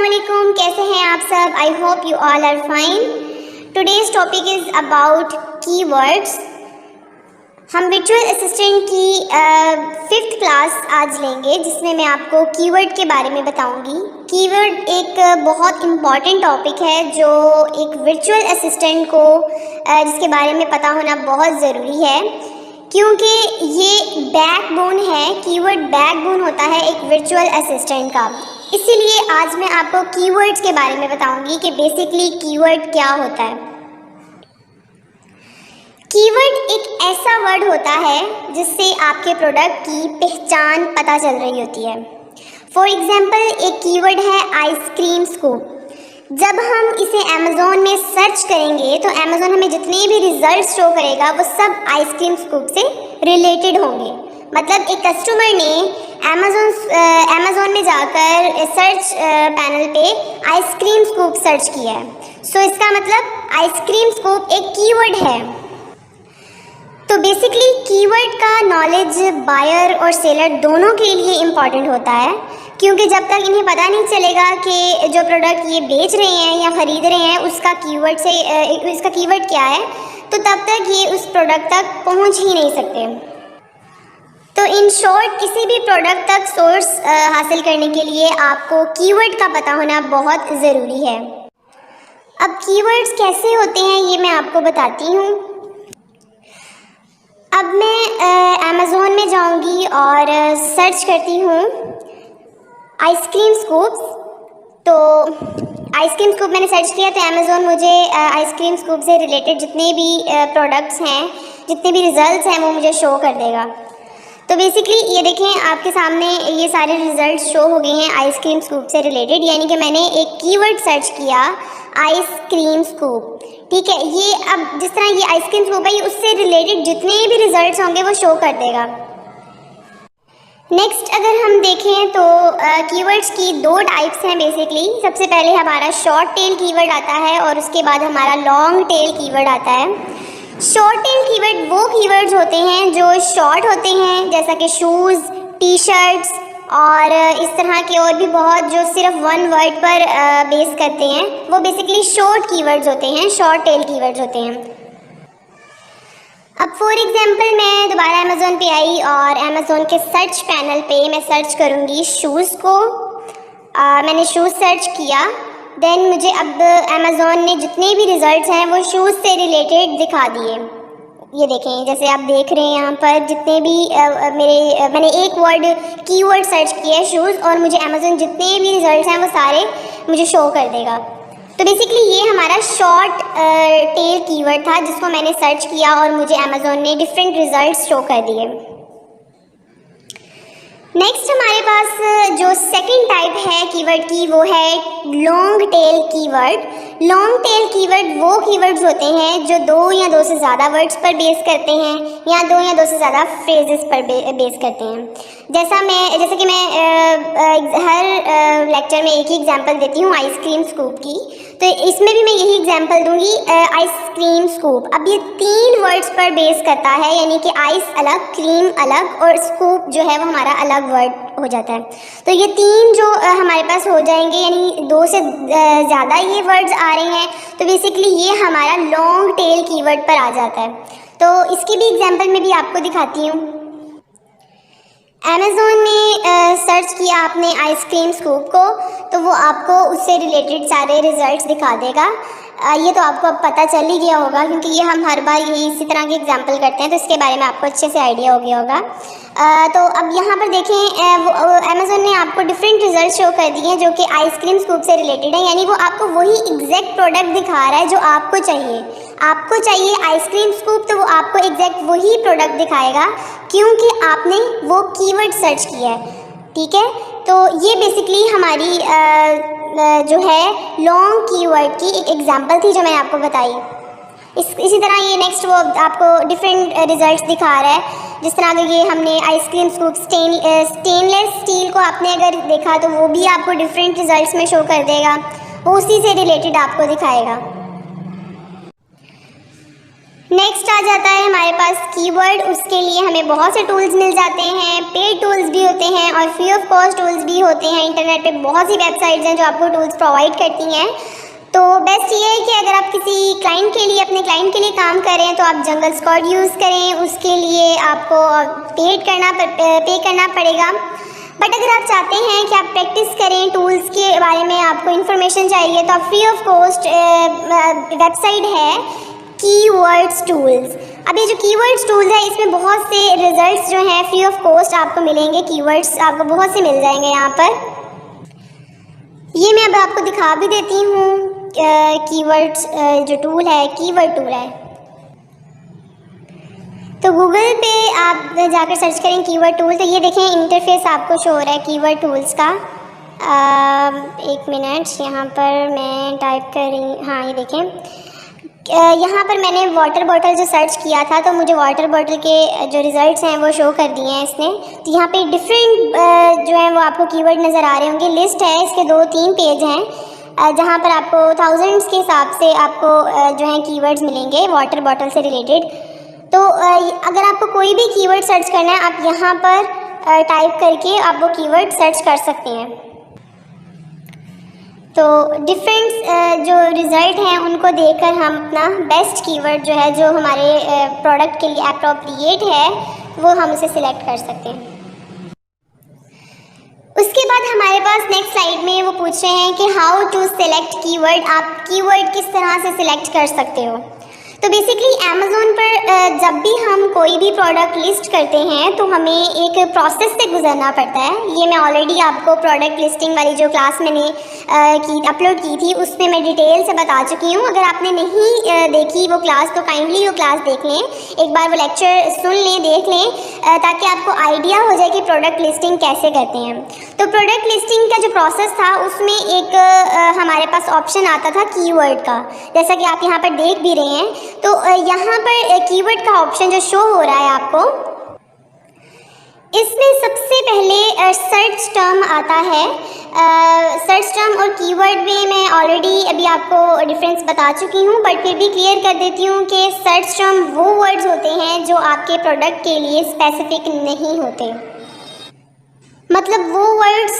अस्सलामुअलैकुम, कैसे हैं आप सब? I hope you all are fine. Today's topic is about keywords. हम वर्चुअल असिस्टेंट की 5th क्लास आज लेंगे, जिसमें मैं आपको कीवर्ड के बारे में बताऊंगी। कीवर्ड एक बहुत इम्पॉर्टेंट टॉपिक है जो एक वर्चुअल असिस्टेंट को जिसके बारे में पता होना बहुत ज़रूरी है, क्योंकि ये बैकबोन है। कीवर्ड बैकबोन होता है एक वर्चुअल असिस्टेंट का। इसीलिए आज मैं आपको कीवर्ड्स के बारे में बताऊंगी कि बेसिकली कीवर्ड क्या होता है। कीवर्ड एक ऐसा वर्ड होता है जिससे आपके प्रोडक्ट की पहचान पता चल रही होती है। फॉर एग्जाम्पल, एक कीवर्ड है आइसक्रीम स्कूप। जब हम इसे अमेज़ॉन में सर्च करेंगे तो अमेज़ॉन हमें जितने भी रिजल्ट शो करेगा वो सब आइसक्रीम स्कूप से रिलेटेड होंगे। मतलब एक कस्टमर ने अमेज़ॉन में जाकर सर्च पैनल पे आइसक्रीम स्कूप सर्च किया है। सो इसका मतलब आइसक्रीम स्कूप एक कीवर्ड है। तो बेसिकली कीवर्ड का नॉलेज बायर और सेलर दोनों के लिए इम्पॉर्टेंट होता है, क्योंकि जब तक इन्हें पता नहीं चलेगा कि जो प्रोडक्ट ये बेच रहे हैं या ख़रीद रहे हैं उसका कीवर्ड क्या है, तो तब तक ये उस प्रोडक्ट तक पहुंच ही नहीं सकते। तो इन शॉर्ट, किसी भी प्रोडक्ट तक सोर्स हासिल करने के लिए आपको कीवर्ड का पता होना बहुत ज़रूरी है। अब कीवर्ड्स कैसे होते हैं ये मैं आपको बताती हूँ। अब मैं अमेज़ॉन में जाऊंगी और सर्च करती हूँ आइसक्रीम स्कूप्स। तो आइसक्रीम स्कूप मैंने सर्च किया तो अमेज़ॉन मुझे आइसक्रीम स्कूप से रिलेटेड जितने भी प्रोडक्ट्स हैं, जितने भी रिज़ल्ट्स हैं वो मुझे शो कर देगा। तो बेसिकली ये देखें, आपके सामने ये सारे रिज़ल्ट्स शो हो गए हैं आइसक्रीम स्कूप से रिलेटेड। यानी कि मैंने एक कीवर्ड सर्च किया आइसक्रीम स्कूप, ठीक है। ये अब जिस तरह ये आइसक्रीम स्कूप है, ये उससे रिलेटेड जितने भी रिजल्ट्स होंगे वो शो कर देगा। नेक्स्ट अगर हम देखें तो कीवर्ड्स की दो टाइप्स हैं बेसिकली। सबसे पहले हमारा शॉर्ट टेल कीवर्ड आता है और उसके बाद हमारा लॉन्ग टेल कीवर्ड आता है। शॉर्ट टेल कीवर्ड वो कीवर्ड्स होते हैं जो शॉर्ट होते हैं, जैसा कि शूज़, टी शर्ट्स और इस तरह के और भी बहुत जो सिर्फ वन वर्ड पर बेस करते हैं, वो बेसिकली शॉर्ट कीवर्ड्स होते हैं, शॉर्ट टेल कीवर्ड्स होते हैं। अब फॉर एग्जांपल मैं दोबारा अमेज़ॉन पे आई और अमेज़ॉन के सर्च पैनल पे मैं सर्च करूँगी शूज़ को। मैंने शूज़ सर्च किया, देन मुझे अब अमेज़ॉन ने जितने भी रिज़ल्ट्स हैं वो शूज़ से रिलेटेड दिखा दिए। ये देखें, जैसे आप देख रहे हैं यहाँ पर जितने भी मैंने एक वर्ड कीवर्ड सर्च किया है शूज़, और मुझे अमेज़ॉन जितने भी रिज़ल्ट्स हैं वो सारे मुझे शो कर देगा। तो बेसिकली ये हमारा शॉर्ट टेल कीवर्ड था जिसको मैंने सर्च किया और मुझे अमेज़ॉन ने डिफरेंट रिज़ल्ट्स शो कर दिए। नेक्स्ट हमारे पास जो सेकंड टाइप है कीवर्ड की वो है long tail keyword. Long tail keyword वो कीवर्ड्स होते हैं जो दो या दो से ज़्यादा वर्ड्स पर बेस करते हैं या दो से ज़्यादा फ्रेजेस पर बेस करते हैं। जैसे कि मैं हर लेक्चर में एक ही एग्जांपल देती हूँ आइसक्रीम स्कूप की, तो इसमें भी मैं यही एग्जांपल दूंगी आइसक्रीम स्कूप। अब ये 3 वर्ड्स पर बेस करता है, यानी कि आइस अलग, क्रीम अलग और स्कूप जो है वो हमारा अलग वर्ड हो जाता है। तो ये 3 जो हमारे पास हो जाएंगे, यानी 2 से ज़्यादा ये वर्ड्स आ रहे हैं, तो बेसिकली ये हमारा लॉन्ग टेल कीवर्ड पर आ जाता है। तो इसकी भी एग्जांपल मैं भी आपको दिखाती हूँ। अमेज़ॉन में सर्च किया आपने आइसक्रीम स्कूप को, तो वो आपको उससे रिलेटेड सारे रिज़ल्ट्स दिखा देगा। ये तो आपको अब पता चल ही गया होगा, क्योंकि ये हम हर बार यही इसी तरह के एग्जांपल करते हैं, तो इसके बारे में आपको अच्छे से आइडिया हो गया होगा। तो अब यहाँ पर देखें, अमेज़ॉन ने आपको डिफरेंट रिजल्ट शो कर दिए हैं जो कि आइसक्रीम स्कूप से रिलेटेड है। यानी वो आपको वही एग्जैक्ट प्रोडक्ट दिखा रहा है जो आपको चाहिए। आपको चाहिए आइसक्रीम स्कूप, तो वो आपको एग्जैक्ट वही प्रोडक्ट दिखाएगा, क्योंकि आपने वो कीवर्ड सर्च किया है, ठीक है। तो ये बेसिकली हमारी जो है लॉन्ग कीवर्ड की एक एग्जांपल थी जो मैंने आपको बताई। इसी तरह ये नेक्स्ट वो आपको डिफरेंट रिजल्ट्स दिखा रहा है। जिस तरह का ये हमने आइसक्रीम स्कूप स्टेनलेस स्टील को आपने अगर देखा तो वो भी आपको डिफरेंट रिजल्ट्स में शो कर देगा, वो उसी से रिलेटेड आपको दिखाएगा। नेक्स्ट आ जाता है हमारे पास कीवर्ड। उसके लिए हमें बहुत से टूल्स मिल जाते हैं, पेड टूल्स भी होते हैं और फ्री ऑफ कॉस्ट टूल्स भी होते हैं। इंटरनेट पे बहुत सी वेबसाइट्स हैं जो आपको टूल्स प्रोवाइड करती हैं। तो बेस्ट ये है कि अगर आप किसी क्लाइंट के लिए, अपने क्लाइंट के लिए काम कर रहे हैं तो आप जंगल स्क्वाड यूज़ करें। उसके लिए आपको पे करना पड़ेगा। बट अगर आप चाहते हैं कि आप प्रैक्टिस करें टूल्स के बारे में, आपको इन्फॉर्मेशन चाहिए, तो आप फ्री ऑफ कॉस्ट वेबसाइट है कीवर्ड्स टूल्स। अब ये जो कीवर्ड्स टूल्स है इसमें बहुत से रिजल्ट्स जो हैं फ्री ऑफ कॉस्ट आपको मिलेंगे। कीवर्ड्स आपको बहुत से मिल जाएंगे यहाँ पर। ये मैं अब आपको दिखा भी देती हूँ। कीवर्ड्स जो टूल है, कीवर्ड टूल है। तो गूगल पे आप जाकर सर्च करें कीवर्ड टूल, तो ये देखें इंटरफेस आपको शो हो रहा है कीवर्ड टूल्स का। एक मिनट, यहाँ पर मैं टाइप कर रही, हाँ ये देखें। यहाँ पर मैंने वाटर बॉटल जो सर्च किया था तो मुझे वाटर बॉटल के जो रिज़ल्ट्स हैं वो शो कर दिए हैं इसने। तो यहाँ पे डिफरेंट जो है वो आपको कीवर्ड नज़र आ रहे होंगे। लिस्ट है, इसके 2-3 पेज हैं जहाँ पर आपको थाउजेंड्स के हिसाब से आपको जो है कीवर्ड्स मिलेंगे वाटर बॉटल से रिलेटेड। तो अगर आपको कोई भी कीवर्ड सर्च करना है आप यहाँ पर टाइप करके आप वो कीवर्ड सर्च कर सकते हैं। तो डिफरेंट जो रिज़ल्ट हैं उनको देखकर हम अपना बेस्ट कीवर्ड जो है, जो हमारे प्रोडक्ट के लिए अप्रोप्रिएट है, वो हम उसे सिलेक्ट कर सकते हैं। उसके बाद हमारे पास नेक्स्ट स्लाइड में वो पूछ रहे हैं कि हाउ टू सेलेक्ट कीवर्ड। आप कीवर्ड किस तरह से सिलेक्ट कर सकते हो। तो बेसिकली अमेज़ॉन पर जब भी हम कोई भी प्रोडक्ट लिस्ट करते हैं तो हमें एक प्रोसेस से गुजरना पड़ता है। ये मैं ऑलरेडी आपको प्रोडक्ट लिस्टिंग वाली जो क्लास मैंने अपलोड की थी उसमें मैं डिटेल से बता चुकी हूँ। अगर आपने नहीं देखी वो क्लास तो काइंडली वो क्लास देख लें, एक बार वो लेक्चर सुन लें, देख लें, ताकि आपको आइडिया हो जाए कि प्रोडक्ट लिस्टिंग कैसे करते हैं। तो प्रोडक्ट लिस्टिंग का जो प्रोसेस था उसमें एक हमारे पास ऑप्शन आता था कीवर्ड का, जैसा कि आप यहाँ पर देख भी रहे हैं। तो यहाँ पर कीवर्ड का ऑप्शन जो शो हो रहा है आपको, इसमें सबसे पहले सर्च टर्म आता है। सर्च टर्म और कीवर्ड में मैं ऑलरेडी अभी आपको डिफरेंस बता चुकी हूँ, बट फिर भी क्लियर कर देती हूँ कि सर्च टर्म वो वर्ड्स होते हैं जो आपके प्रोडक्ट के लिए स्पेसिफिक नहीं होते। मतलब वो वर्ड्स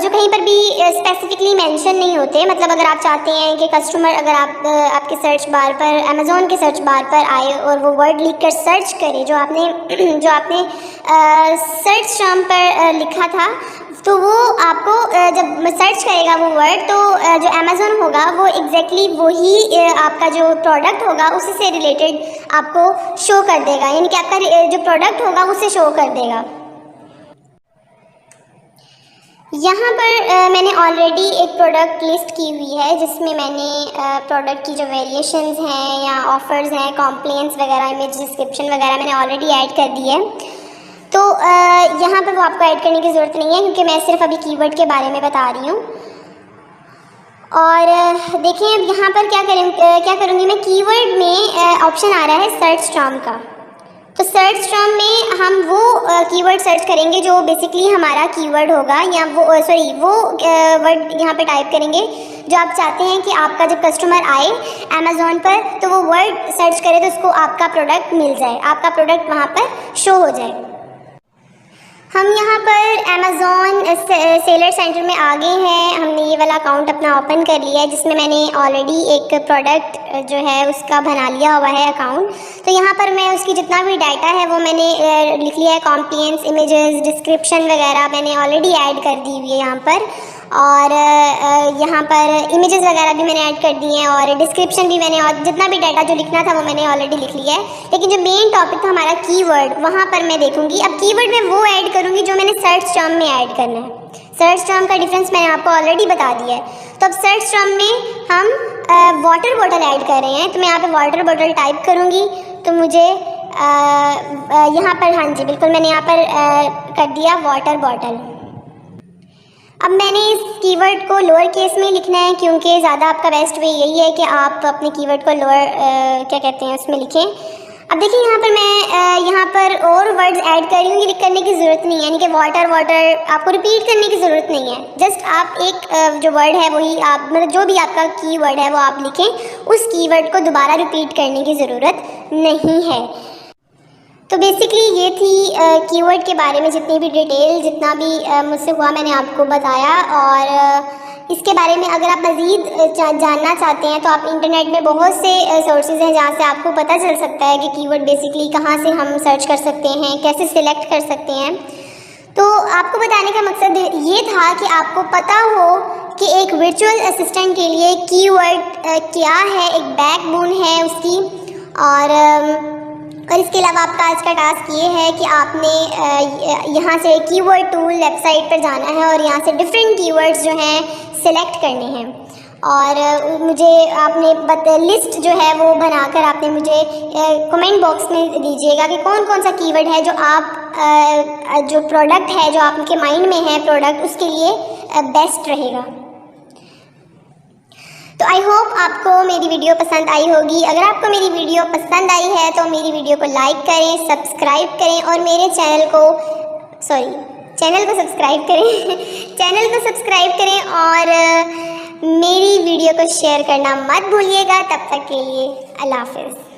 जो कहीं पर भी स्पेसिफिकली मेंशन नहीं होते। मतलब अगर आप चाहते हैं कि कस्टमर अगर आपके सर्च बार पर, अमेज़ॉन के सर्च बार पर आए और वो वर्ड लिखकर सर्च करे जो आपने सर्च टर्म पर लिखा था, तो वो आपको जब सर्च करेगा वो वर्ड, तो जो अमेज़ॉन होगा वो एग्जैक्टली वही आपका जो प्रोडक्ट होगा उसी से रिलेटेड आपको शो कर देगा, यानी कि आपका जो प्रोडक्ट होगा उसे शो कर देगा। यहाँ पर मैंने ऑलरेडी एक प्रोडक्ट लिस्ट की हुई है जिसमें मैंने प्रोडक्ट की जो वेरिएशंस हैं या ऑफ़र्स हैं, कॉम्प्लेंट्स वगैरह, इमेज डिस्क्रिप्शन वगैरह मैंने ऑलरेडी ऐड कर दी है। तो यहाँ पर वो आपको ऐड करने की ज़रूरत नहीं है क्योंकि मैं सिर्फ अभी कीवर्ड के बारे में बता रही हूँ। और देखें अब यहाँ पर क्या करूँगी मैं, कीवर्ड में ऑप्शन आ रहा है सर्च टर्म का। तो सर्च टर्म में हम वो कीवर्ड सर्च करेंगे जो बेसिकली हमारा कीवर्ड होगा, या वो वर्ड यहाँ पे टाइप करेंगे जो आप चाहते हैं कि आपका जब कस्टमर आए अमेज़ॉन पर तो वो वर्ड सर्च करे तो उसको आपका प्रोडक्ट मिल जाए, आपका प्रोडक्ट वहाँ पर शो हो जाए। हम यहाँ पर अमेज़ॉन सेलर सेंटर में आ गए हैं। हमने ये वाला अकाउंट अपना ओपन कर लिया है जिसमें मैंने ऑलरेडी एक प्रोडक्ट जो है उसका बना लिया हुआ है अकाउंट। तो यहाँ पर मैं उसकी जितना भी डाटा है वो मैंने लिख लिया है, कॉम्प्लेंट्स, इमेजेस, डिस्क्रिप्शन वगैरह मैंने ऑलरेडी ऐड कर दी हुई है यहाँ पर। और यहाँ पर इमेजेस वगैरह भी मैंने ऐड कर दिए हैं और डिस्क्रिप्शन भी मैंने, और जितना भी डाटा जो लिखना था वो मैंने ऑलरेडी लिख लिया है। लेकिन जो मेन टॉपिक था हमारा कीवर्ड, वहाँ पर मैं देखूँगी। अब कीवर्ड में वो ऐड करूँगी जो मैंने सर्च टर्म में ऐड करना है। सर्च टर्म का डिफरेंस मैंने आपको ऑलरेडी बता दिया है। तो अब सर्च टर्म में हम वाटर बॉटल ऐड कर रहे हैं, तो मैं यहाँ पर वाटर बॉटल टाइप करूँगी तो मुझे यहाँ पर, हाँ जी बिल्कुल, मैंने यहाँ पर कर दिया वाटर बॉटल। अब मैंने इस कीवर्ड को लोअर केस में लिखना है क्योंकि ज़्यादा आपका बेस्ट वे यही है कि आप अपने कीवर्ड को लोअर उसमें लिखें। अब देखिए यहाँ पर मैं यहाँ पर और वर्ड्स ऐड कर रही हूँ, ये लिख करने की ज़रूरत नहीं है, यानी कि वाटर वाटर आपको रिपीट करने की ज़रूरत नहीं है। जस्ट आप एक जो वर्ड है वही आप मतलब जो भी आपका कीवर्ड है वो आप लिखें, उस कीवर्ड को दोबारा रिपीट करने की ज़रूरत नहीं है। तो बेसिकली ये थी कीवर्ड के बारे में जितनी भी डिटेल, जितना भी मुझसे हुआ मैंने आपको बताया। और इसके बारे में अगर आप मज़ीद जानना चाहते हैं तो आप इंटरनेट में बहुत से सोर्सेज हैं जहाँ से आपको पता चल सकता है कि कीवर्ड बेसिकली कहाँ से हम सर्च कर सकते हैं, कैसे सिलेक्ट कर सकते हैं। तो आपको बताने का मकसद ये था कि आपको पता हो कि एक वर्चुअल असिस्टेंट के लिए कीवर्ड क्या है, एक बैकबोन है उसकी। और इसके अलावा आपका आज का टास्क ये है कि आपने यहाँ से कीवर्ड टूल वेबसाइट पर जाना है और यहाँ से डिफरेंट कीवर्ड्स जो हैं सिलेक्ट करने हैं। और मुझे आपने लिस्ट जो है वो बनाकर आपने मुझे कमेंट बॉक्स में दीजिएगा कि कौन कौन सा कीवर्ड है जो आप जो प्रोडक्ट है जो आपके माइंड में है प्रोडक्ट, उसके लिए बेस्ट रहेगा। तो आई होप आपको मेरी वीडियो पसंद आई होगी। अगर आपको मेरी वीडियो पसंद आई है तो मेरी वीडियो को लाइक करें, सब्सक्राइब करें और मेरे चैनल को सब्सक्राइब करें चैनल को सब्सक्राइब करें और मेरी वीडियो को शेयर करना मत भूलिएगा। तब तक के लिए अल्लाह हाफ़िज़।